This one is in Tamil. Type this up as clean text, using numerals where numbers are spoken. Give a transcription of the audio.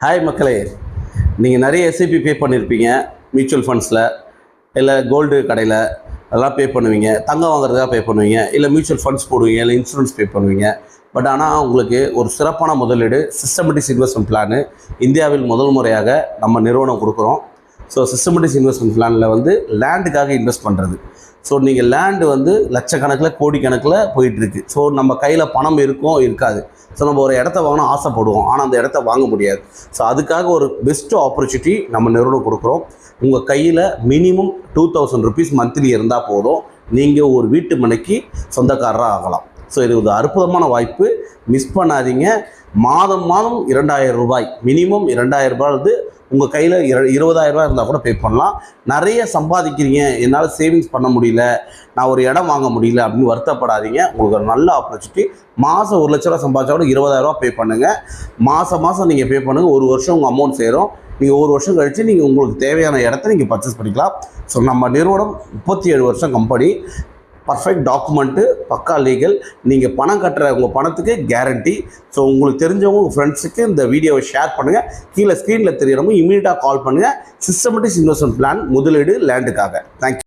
ஹாய் மக்களே, நீங்கள் நிறைய எஸ்ஐபி பே பண்ணியிருப்பீங்க. மியூச்சுவல் ஃபண்ட்ஸில் இல்லை கோல்டு கடையில் அதெல்லாம் பே பண்ணுவீங்க. தங்கம் வாங்குறதுக்காக பே பண்ணுவீங்க, இல்லை மியூச்சுவல் ஃபண்ட்ஸ் போடுவீங்க, இல்லை இன்சூரன்ஸ் பே பண்ணுவீங்க. பட் ஆனால் உங்களுக்கு ஒரு சிறப்பான முதலீடு சிஸ்டமேட்டிக் இன்வெஸ்ட்மெண்ட் பிளானு இந்தியாவில் முதல் முறையாக நம்ம நிறுவனம் கொடுக்குறோம். ஸோ சிஸ்டமேட்டிக் இன்வெஸ்ட்மெண்ட் பிளானில் லேண்டுக்காக இன்வெஸ்ட் பண்ணுறது. ஸோ நீங்கள் லேண்டு லட்சக்கணக்கில் கோடிக்கணக்கில் போயிட்டுருக்கு. ஸோ நம்ம கையில் பணம் இருக்கும் இருக்காது. ஸோ நம்ம ஒரு இடத்த வாங்கணும் ஆசைப்படுவோம், ஆனால் அந்த இடத்த வாங்க முடியாது. ஸோ அதுக்காக ஒரு பெஸ்ட்டு ஆப்பர்ச்சுனிட்டி நம்ம நிறுவனம் கொடுக்குறோம். உங்கள் கையில் மினிமம் 2000 rupees மந்த்லி இருந்தால் போதும், நீங்கள் ஒரு வீட்டு மனைக்கு சொந்தக்காரராக ஆகலாம். ஸோ இது ஒரு அற்புதமான வாய்ப்பு, மிஸ் பண்ணாதீங்க. மாதம் 2000 ரூபாய், மினிமம் 2000 ரூபாய் உங்கள் கையில் 20,000 ரூபாய் இருந்தால் கூட பே பண்ணலாம். நிறைய சம்பாதிக்கிறீங்க, என்னால் சேவிங்ஸ் பண்ண முடியல, நான் ஒரு இடம் வாங்க முடியல அப்படின்னு வருத்தப்படாதீங்க. உங்களுக்கு ஒரு நல்ல ஆப்பர்ச்சுனிட்டி. மாதம் 1 லட்ச ரூபா சம்பாதிச்சா கூட 20,000 ரூபா பே பண்ணுங்கள். மாதம் நீங்கள் பே பண்ணுங்கள். 1 வருஷம் உங்கள் அமௌண்ட் சேரும். நீங்கள் 1 வருஷம் கழித்து நீங்கள் உங்களுக்கு தேவையான இடத்த நீங்கள் பர்ச்சேஸ் பண்ணிக்கலாம். ஸோ நம்ம நிறுவனம் 37 வருஷம் கம்பெனி, பர்ஃபெக்ட் டாக்குமெண்ட்டு, பக்கா லீகல். நீங்கள் பணம் கட்டுற உங்கள் பணத்துக்கு கேரண்டி. ஸோ உங்களுக்கு தெரிஞ்சவங்க உங்கள் ஃப்ரெண்ட்ஸுக்கு இந்த வீடியோவை ஷேர் பண்ணுங்கள். கீழே ஸ்க்ரீனில் தெரியறவங்க இமீடியட்டாக கால் பண்ணுங்கள். சிஸ்டமேட்டிக் இன்வெஸ்ட்மெண்ட் பிளான் முதலீடு லேண்டுக்காக. தேங்க்யூ.